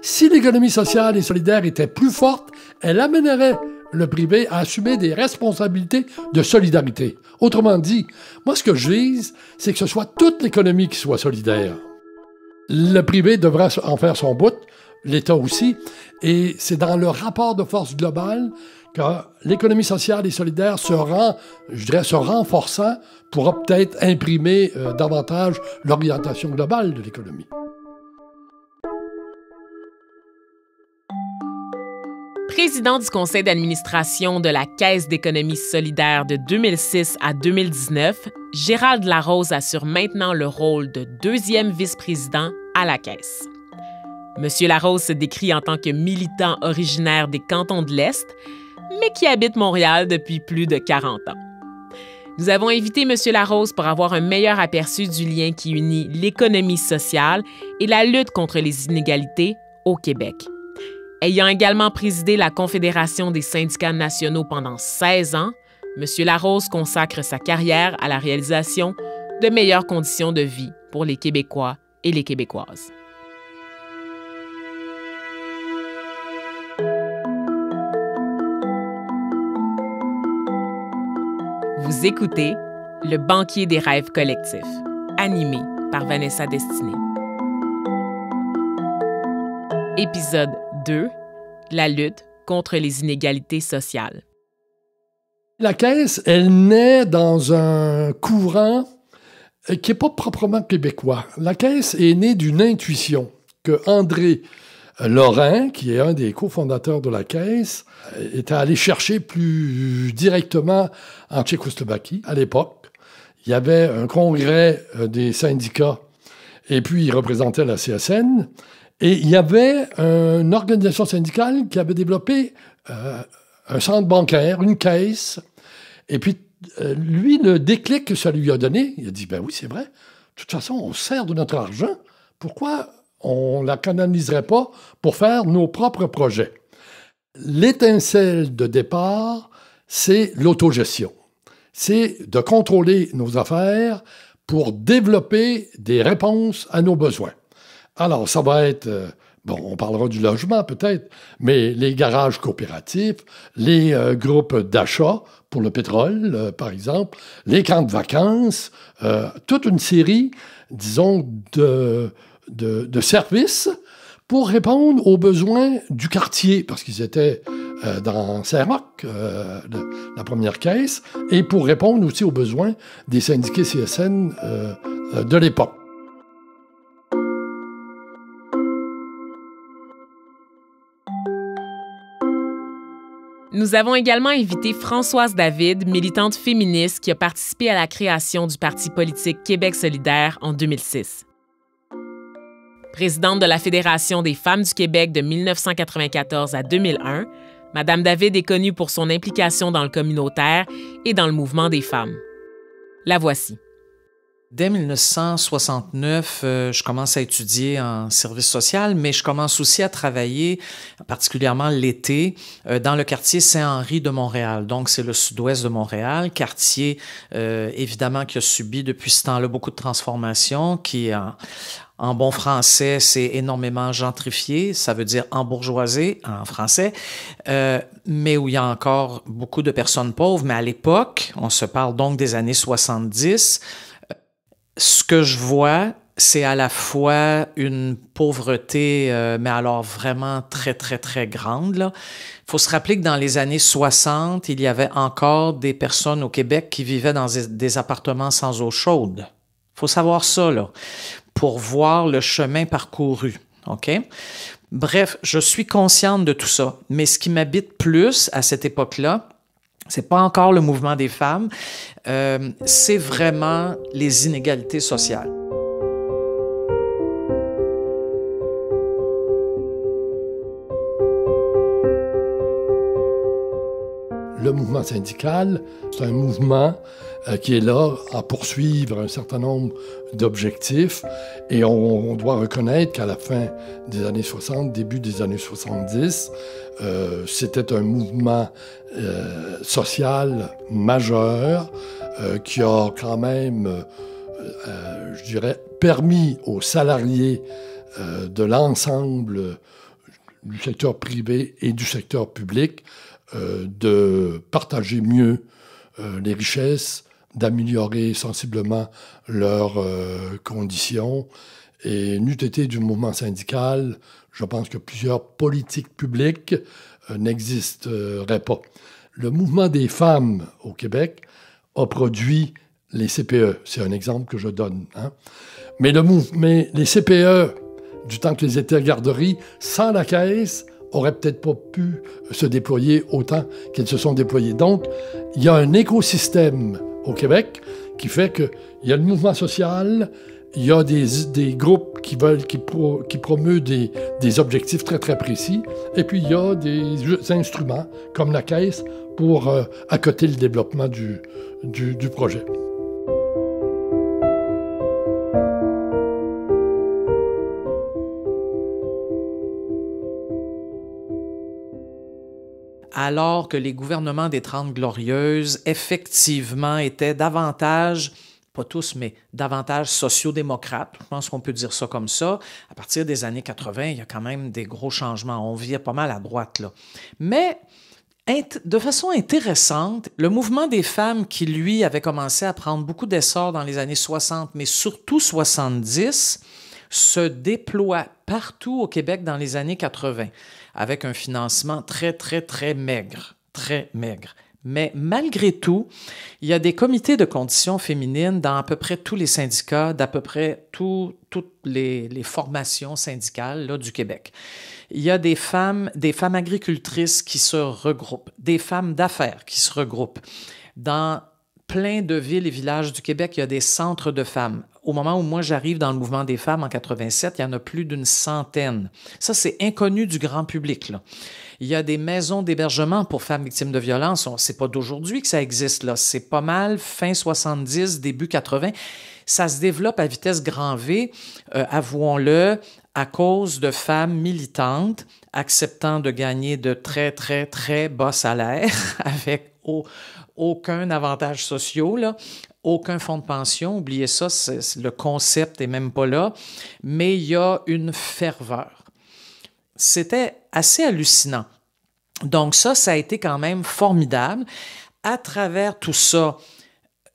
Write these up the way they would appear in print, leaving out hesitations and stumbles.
Si l'économie sociale et solidaire était plus forte, elle amènerait le privé à assumer des responsabilités de solidarité. Autrement dit, moi, ce que je vise, c'est que ce soit toute l'économie qui soit solidaire. Le privé devra en faire son bout, l'État aussi, et c'est dans le rapport de force global que l'économie sociale et solidaire se renforçant pourra peut-être imprimer davantage l'orientation globale de l'économie. Président du conseil d'administration de la Caisse d'économie solidaire de 2006 à 2019, Gérald Larose assure maintenant le rôle de deuxième vice-président à la Caisse. Monsieur Larose se décrit en tant que militant originaire des cantons de l'Est, mais qui habite Montréal depuis plus de 40 ans. Nous avons invité Monsieur Larose pour avoir un meilleur aperçu du lien qui unit l'économie sociale et la lutte contre les inégalités au Québec. Ayant également présidé la Confédération des syndicats nationaux pendant 16 ans, M. Larose consacre sa carrière à la réalisation de meilleures conditions de vie pour les Québécois et les Québécoises. Vous écoutez Le banquier des rêves collectifs, animé par Vanessa Destinée. Épisode 2, la lutte contre les inégalités sociales. La Caisse, elle naît dans un courant qui n'est pas proprement québécois. La Caisse est née d'une intuition que André Lorrain, qui est un des cofondateurs de la Caisse, était allé chercher plus directement en Tchécoslovaquie à l'époque. Il y avait un congrès des syndicats et puis il représentait la CSN. Et il y avait une organisation syndicale qui avait développé un centre bancaire, une caisse. Et puis, lui, le déclic que ça lui a donné, il a dit, ben oui, c'est vrai. De toute façon, on sert de notre argent. Pourquoi on ne la canaliserait pas pour faire nos propres projets? L'étincelle de départ, c'est l'autogestion. C'est de contrôler nos affaires pour développer des réponses à nos besoins. Alors, ça va être, on parlera du logement peut-être, mais les garages coopératifs, les groupes d'achat pour le pétrole, par exemple, les camps de vacances, toute une série, disons, de services pour répondre aux besoins du quartier, parce qu'ils étaient dans Saint-Roch, la première caisse, et pour répondre aussi aux besoins des syndiqués CSN de l'époque. Nous avons également invité Françoise David, militante féministe qui a participé à la création du parti politique Québec solidaire en 2006. Présidente de la Fédération des femmes du Québec de 1994 à 2001, Mme David est connue pour son implication dans le communautaire et dans le mouvement des femmes. La voici. Dès 1969, je commence à étudier en service social, mais je commence aussi à travailler, particulièrement l'été, dans le quartier Saint-Henri de Montréal. Donc, c'est le sud-ouest de Montréal, quartier, évidemment, qui a subi depuis ce temps-là beaucoup de transformations, qui, en bon français, c'est énormément gentrifié, ça veut dire embourgeoisé en français, mais où il y a encore beaucoup de personnes pauvres. Mais à l'époque, on se parle donc des années 70, ce que je vois, c'est à la fois une pauvreté, mais alors vraiment très, très, très grande, là. Il faut se rappeler que dans les années 60, il y avait encore des personnes au Québec qui vivaient dans des appartements sans eau chaude. Il faut savoir ça, là, pour voir le chemin parcouru, OK? Bref, je suis consciente de tout ça, mais ce qui m'habite plus à cette époque-là, c'est pas encore le mouvement des femmes, c'est vraiment les inégalités sociales. Le mouvement syndical, c'est un mouvement qui est là à poursuivre un certain nombre d'objectifs et on doit reconnaître qu'à la fin des années 60, début des années 70, c'était un mouvement social majeur qui a quand même je dirais, permis aux salariés de l'ensemble du secteur privé et du secteur public de partager mieux les richesses, d'améliorer sensiblement leurs conditions. Et n'eût été du mouvement syndical, je pense que plusieurs politiques publiques n'existeraient pas. Le mouvement des femmes au Québec a produit les CPE. C'est un exemple que je donne. Hein? Mais les CPE, du temps que les étaient garderies, sans la Caisse, n'auraient peut-être pas pu se déployer autant qu'elles se sont déployées. Donc, il y a un écosystème au Québec qui fait qu'il y a le mouvement social, il y a des groupes qui promeuvent des objectifs très, très précis, et puis il y a des instruments comme la Caisse pour accoter le développement du projet. Alors que les gouvernements des 30 Glorieuses, effectivement, étaient davantage, pas tous, mais davantage sociodémocrates, je pense qu'on peut dire ça comme ça. À partir des années 80, il y a quand même des gros changements. On vire pas mal à droite, là. Mais de façon intéressante, le mouvement des femmes qui, lui, avait commencé à prendre beaucoup d'essor dans les années 60, mais surtout 70, se déploie partout au Québec dans les années 80, avec un financement très, très, très maigre, très maigre. Mais malgré tout, il y a des comités de conditions féminines dans à peu près tous les syndicats, d'à peu près toutes les formations syndicales là, du Québec. Il y a des femmes agricultrices qui se regroupent, des femmes d'affaires qui se regroupent. Dans plein de villes et villages du Québec, il y a des centres de femmes. Au moment où moi j'arrive dans le mouvement des femmes en 87, il y en a plus d'une centaine. Ça, c'est inconnu du grand public, là. Il y a des maisons d'hébergement pour femmes victimes de violences. C'est pas d'aujourd'hui que ça existe, là. C'est pas mal fin 70, début 80. Ça se développe à vitesse grand V, avouons-le, à cause de femmes militantes acceptant de gagner de très, très, très bas salaires avec aucun avantage social, là. Aucun fonds de pension, oubliez ça, le concept n'est même pas là, mais il y a une ferveur. C'était assez hallucinant. Donc ça a été quand même formidable. À travers tout ça,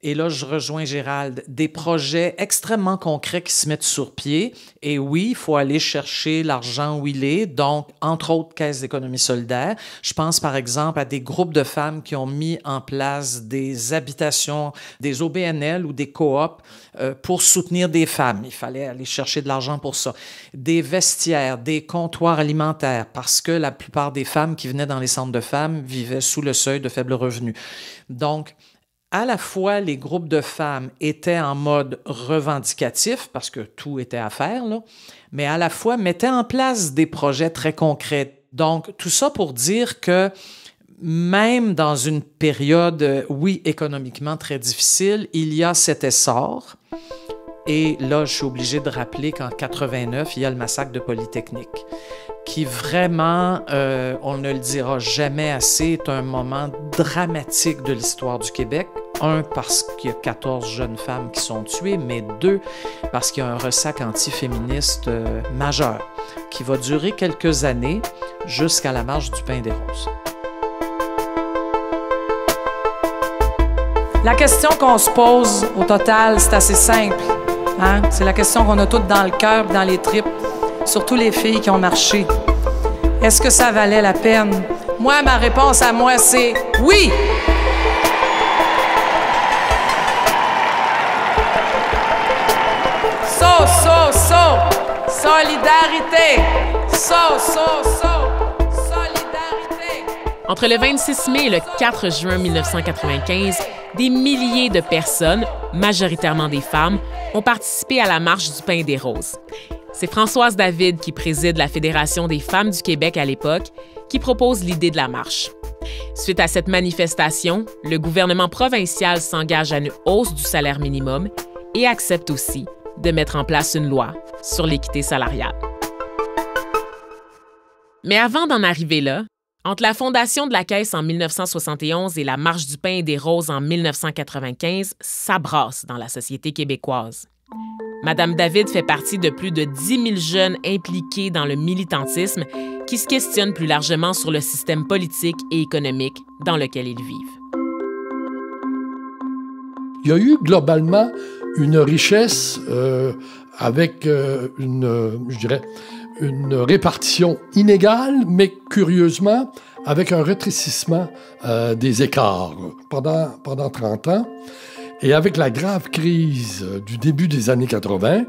et là je rejoins Gérald, des projets extrêmement concrets qui se mettent sur pied. Et oui, il faut aller chercher l'argent où il est, donc entre autres Caisse d'économie solidaire. Je pense par exemple à des groupes de femmes qui ont mis en place des habitations, des OBNL ou des coops pour soutenir des femmes. Il fallait aller chercher de l'argent pour ça. Des vestiaires, des comptoirs alimentaires, parce que la plupart des femmes qui venaient dans les centres de femmes vivaient sous le seuil de faible revenu. Donc, à la fois, les groupes de femmes étaient en mode revendicatif, parce que tout était à faire, là, mais à la fois mettaient en place des projets très concrets. Donc, tout ça pour dire que même dans une période, oui, économiquement très difficile, il y a cet essor. Et là, je suis obligé de rappeler qu'en 89, il y a le massacre de Polytechnique, qui vraiment, on ne le dira jamais assez, est un moment dramatique de l'histoire du Québec. Un, parce qu'il y a 14 jeunes femmes qui sont tuées, mais deux, parce qu'il y a un ressac antiféministe majeur qui va durer quelques années jusqu'à la marche du Pain des Roses. La question qu'on se pose au total, c'est assez simple. Hein? C'est la question qu'on a toutes dans le cœur, dans les tripes, surtout les filles qui ont marché. Est-ce que ça valait la peine? Moi, ma réponse à moi, c'est oui! Solidarité! Solidarité! Entre le 26 mai et le 4 juin 1995, des milliers de personnes, majoritairement des femmes, ont participé à la marche du Pain des Roses. C'est Françoise David, qui préside la Fédération des femmes du Québec à l'époque, qui propose l'idée de la marche. Suite à cette manifestation, le gouvernement provincial s'engage à une hausse du salaire minimum et accepte aussi de mettre en place une loi sur l'équité salariale. Mais avant d'en arriver là, Entre la fondation de la Caisse en 1971 et la Marche du pain et des roses en 1995, ça brasse dans la société québécoise. Madame David fait partie de plus de 10 000 jeunes impliqués dans le militantisme qui se questionnent plus largement sur le système politique et économique dans lequel ils vivent. Il y a eu globalement une richesse avec une répartition inégale, mais curieusement, avec un rétrécissement des écarts pendant 30 ans. Et avec la grave crise du début des années 80,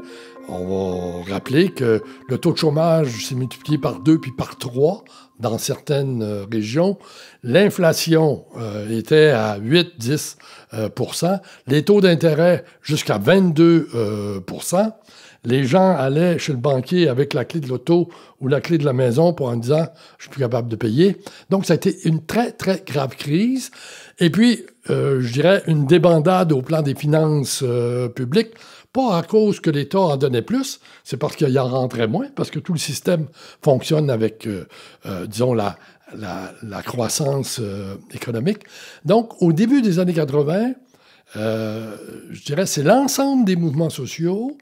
on va rappeler que le taux de chômage s'est multiplié par 2 puis par 3 dans certaines régions. L'inflation était à 8-10 %, les taux d'intérêt jusqu'à 22 %. Les gens allaient chez le banquier avec la clé de l'auto ou la clé de la maison en disant « je suis plus capable de payer ». Donc, ça a été une très, très grave crise. Et puis, je dirais, une débandade au plan des finances publiques, pas à cause que l'État en donnait plus, c'est parce qu'il en rentrait moins, parce que tout le système fonctionne avec, disons, la croissance économique. Donc, au début des années 80, je dirais, c'est l'ensemble des mouvements sociaux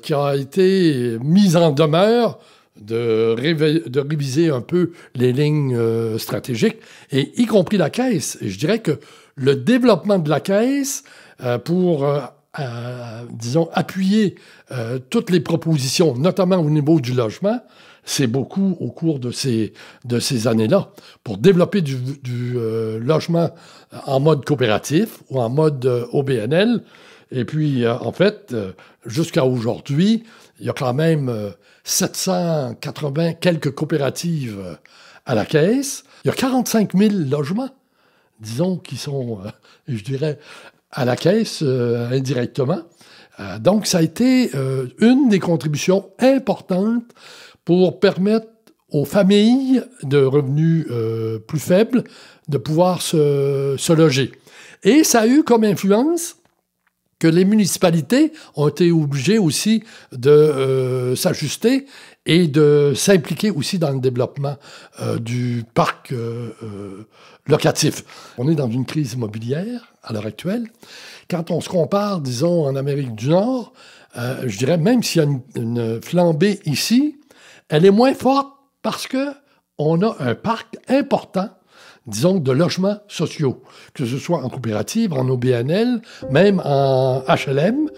qui a été mis en demeure de réviser un peu les lignes stratégiques, et y compris la Caisse. Et je dirais que le développement de la Caisse pour, disons, appuyer toutes les propositions, notamment au niveau du logement, c'est beaucoup au cours de ces années-là, pour développer du logement en mode coopératif ou en mode OBNL. Et puis, en fait, jusqu'à aujourd'hui, il y a quand même 780 quelques coopératives à la Caisse. Il y a 45 000 logements, disons, qui sont, je dirais, à la Caisse indirectement. Donc, ça a été une des contributions importantes pour permettre aux familles de revenus plus faibles de pouvoir se loger. Et ça a eu comme influence que les municipalités ont été obligées aussi de s'ajuster et de s'impliquer aussi dans le développement du parc locatif. On est dans une crise immobilière à l'heure actuelle. Quand on se compare, disons, en Amérique du Nord, je dirais même s'il y a une flambée ici, elle est moins forte parce qu'on a un parc important, disons, de logements sociaux, que ce soit en coopérative, en OBNL, même en HLM,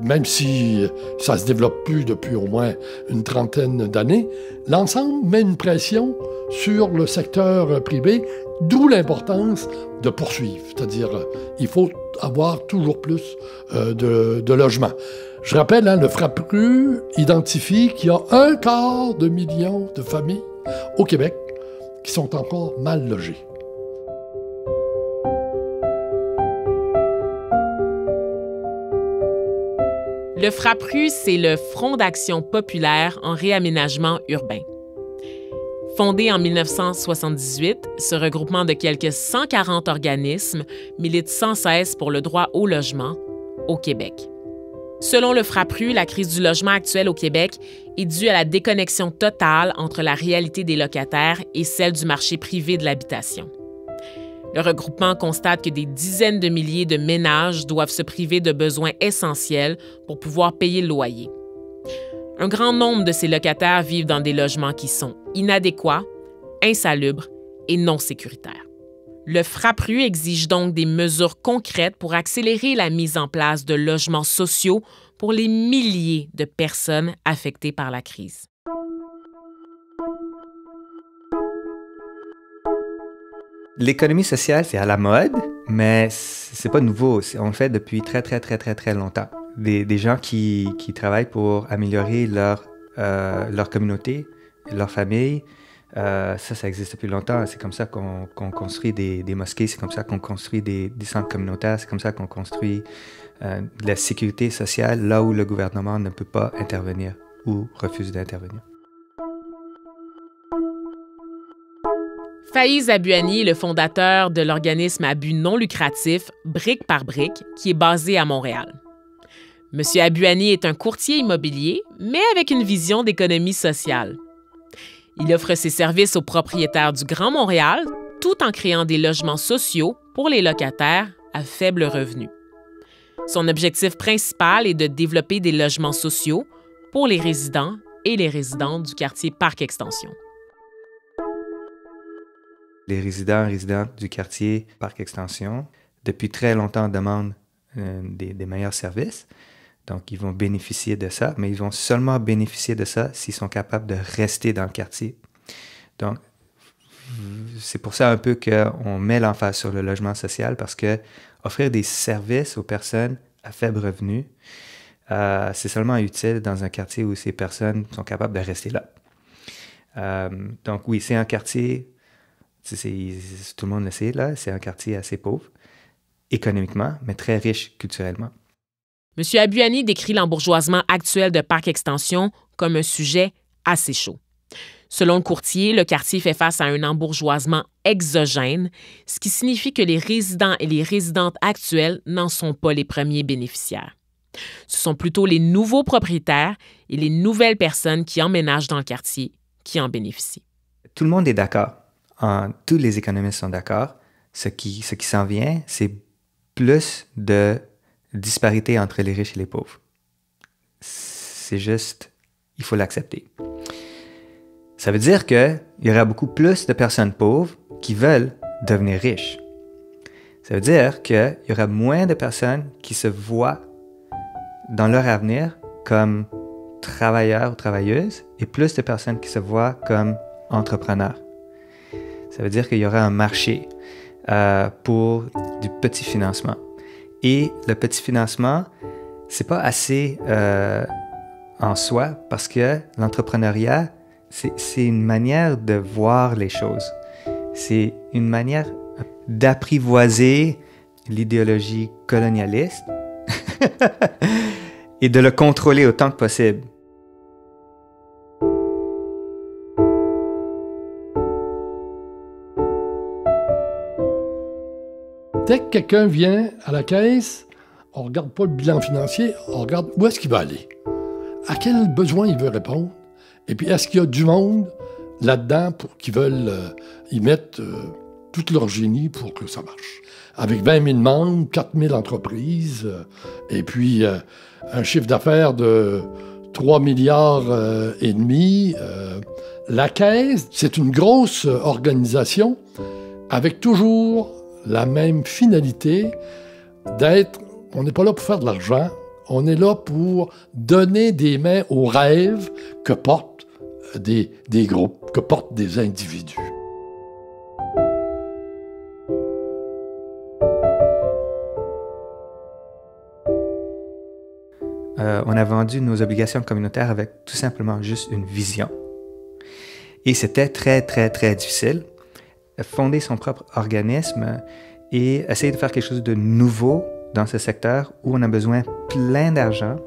même si ça se développe plus depuis au moins une trentaine d'années, l'ensemble met une pression sur le secteur privé, d'où l'importance de poursuivre. C'est-à-dire, il faut avoir toujours plus de logements. Je rappelle, le FRAPRU identifie qu'il y a 250 000 de familles au Québec qui sont encore mal logés. Le FRAPRU, c'est le Front d'action populaire en réaménagement urbain. Fondé en 1978, ce regroupement de quelques 140 organismes milite sans cesse pour le droit au logement au Québec. Selon le FRAPRU, la crise du logement actuelle au Québec est due à la déconnexion totale entre la réalité des locataires et celle du marché privé de l'habitation. Le regroupement constate que des dizaines de milliers de ménages doivent se priver de besoins essentiels pour pouvoir payer le loyer. Un grand nombre de ces locataires vivent dans des logements qui sont inadéquats, insalubres et non sécuritaires. Le FRAPRU exige donc des mesures concrètes pour accélérer la mise en place de logements sociaux pour les milliers de personnes affectées par la crise. L'économie sociale, c'est à la mode, mais c'est pas nouveau. On le fait depuis très longtemps. Des gens qui travaillent pour améliorer leur communauté, leur famille, ça existe depuis longtemps. C'est comme ça qu'on construit des mosquées, c'est comme ça qu'on construit des centres communautaires, c'est comme ça qu'on construit de la sécurité sociale là où le gouvernement ne peut pas intervenir ou refuse d'intervenir. Faiz Abouani est le fondateur de l'organisme à but non lucratif Brique par Brique, qui est basé à Montréal. Monsieur Abouani est un courtier immobilier, mais avec une vision d'économie sociale. Il offre ses services aux propriétaires du Grand Montréal tout en créant des logements sociaux pour les locataires à faible revenu. Son objectif principal est de développer des logements sociaux pour les résidents et les résidentes du quartier Parc-Extension. Les résidents et résidentes du quartier Parc-Extension, depuis très longtemps, demandent des meilleurs services. Donc, ils vont bénéficier de ça, mais ils vont seulement bénéficier de ça s'ils sont capables de rester dans le quartier. Donc, c'est pour ça un peu qu'on met l'emphase sur le logement social, parce que offrir des services aux personnes à faible revenu, c'est seulement utile dans un quartier où ces personnes sont capables de rester là. Donc oui, c'est un quartier, tout le monde le sait, là, c'est un quartier assez pauvre, économiquement, mais très riche culturellement. M. Abuani décrit l'embourgeoisement actuel de Parc-Extension comme un sujet assez chaud. Selon le courtier, le quartier fait face à un embourgeoisement exogène, ce qui signifie que les résidents et les résidentes actuels n'en sont pas les premiers bénéficiaires. Ce sont plutôt les nouveaux propriétaires et les nouvelles personnes qui emménagent dans le quartier qui en bénéficient. Tout le monde est d'accord. Tous les économistes sont d'accord. Ce qui s'en vient, c'est plus de disparité entre les riches et les pauvres. C'est juste, il faut l'accepter. Ça veut dire qu'il y aura beaucoup plus de personnes pauvres qui veulent devenir riches. Ça veut dire qu'il y aura moins de personnes qui se voient dans leur avenir comme travailleurs ou travailleuses et plus de personnes qui se voient comme entrepreneurs. Ça veut dire qu'il y aura un marché pour du petit financement. Et le petit financement, c'est pas assez en soi parce que l'entrepreneuriat, c'est une manière de voir les choses. C'est une manière d'apprivoiser l'idéologie colonialiste et de le contrôler autant que possible. Dès que quelqu'un vient à la caisse, on ne regarde pas le bilan financier, on regarde où est-ce qu'il va aller, à quel besoin il veut répondre, et puis est-ce qu'il y a du monde là-dedans pour qu'ils veulent y mettre tout leur génie pour que ça marche. Avec 20 000 membres, 4 000 entreprises, et puis un chiffre d'affaires de 3 milliards et demi. La Caisse, c'est une grosse organisation avec toujours la même finalité d'être, on n'est pas là pour faire de l'argent, on est là pour donner des mains aux rêves que portent des groupes, que portent des individus. On a vendu nos obligations communautaires avec tout simplement juste une vision. Et c'était très, très, très difficile. Fonder son propre organisme et essayer de faire quelque chose de nouveau dans ce secteur où on a besoin plein d'argent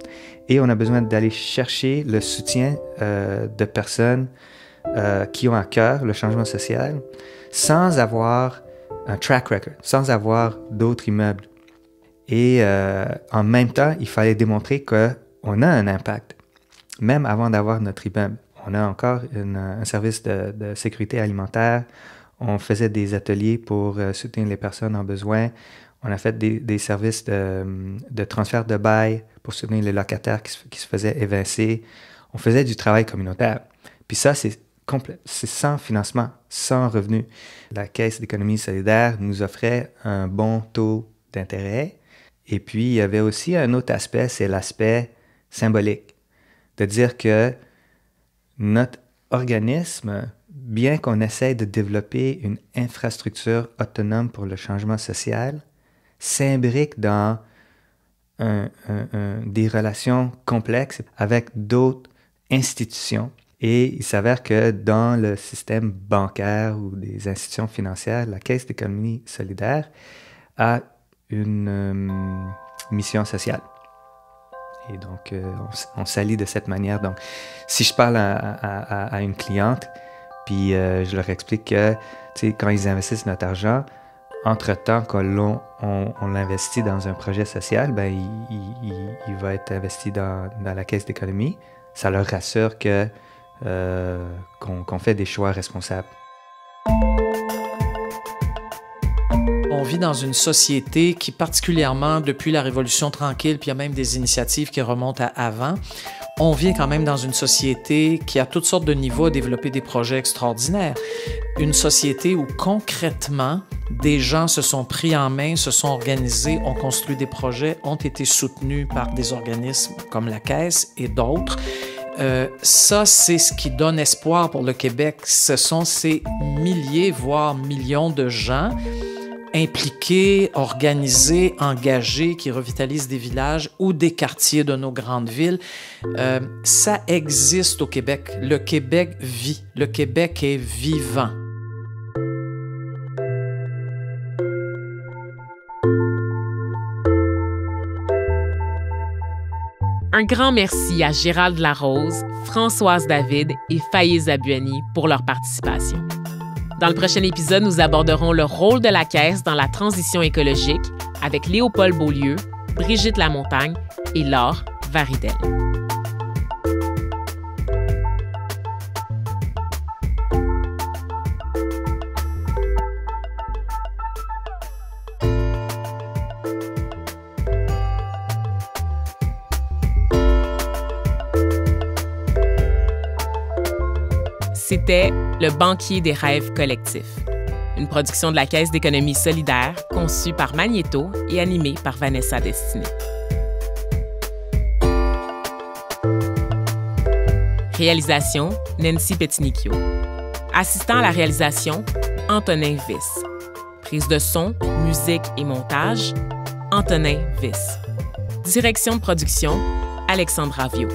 et on a besoin d'aller chercher le soutien de personnes qui ont à cœur le changement social sans avoir un track record, sans avoir d'autres immeubles. Et en même temps, il fallait démontrer qu'on a un impact, même avant d'avoir notre immeuble. On a encore un service de sécurité alimentaire. On faisait des ateliers pour soutenir les personnes en besoin. On a fait des services de transfert de bail pour soutenir les locataires qui se faisaient évincer. On faisait du travail communautaire. Puis ça, c'est sans financement, sans revenu. La Caisse d'économie solidaire nous offrait un bon taux d'intérêt. Et puis, il y avait aussi un autre aspect, c'est l'aspect symbolique. De dire que notre organisme, bien qu'on essaie de développer une infrastructure autonome pour le changement social, s'imbrique dans des relations complexes avec d'autres institutions. Et il s'avère que dans le système bancaire ou des institutions financières, la Caisse d'économie solidaire a une mission sociale. Et donc, on s'allie de cette manière. Donc, si je parle à une cliente, puis je leur explique que, tu sais, quand ils investissent notre argent, entre-temps, quand on l'investit dans un projet social, ben, il va être investi dans la Caisse d'économie. Ça leur rassure que qu'on fait des choix responsables. On vit dans une société qui, particulièrement depuis la Révolution tranquille, puis il y a même des initiatives qui remontent à avant, on vit quand même dans une société qui, à toutes sortes de niveaux, a développé des projets extraordinaires. Une société où, concrètement, des gens se sont pris en main, se sont organisés, ont construit des projets, ont été soutenus par des organismes comme la Caisse et d'autres. Ça, c'est ce qui donne espoir pour le Québec. Ce sont ces milliers, voire millions de gens impliqués, organisés, engagés, qui revitalisent des villages ou des quartiers de nos grandes villes. Ça existe au Québec. Le Québec vit. Le Québec est vivant. Un grand merci à Gérald Larose, Françoise David et Faiz Abuani pour leur participation. Dans le prochain épisode, nous aborderons le rôle de la Caisse dans la transition écologique avec Léopold Beaulieu, Brigitte Lamontagne et Laure Varidel. C'était Le banquier des rêves collectifs, une production de la Caisse d'économie solidaire conçue par Magnéto et animée par Vanessa Destinée. Réalisation, Nancy Pettinicchio. Assistant à la réalisation, Antonin Viss. Prise de son, musique et montage, Antonin Viss. Direction de production, Alexandra Viau.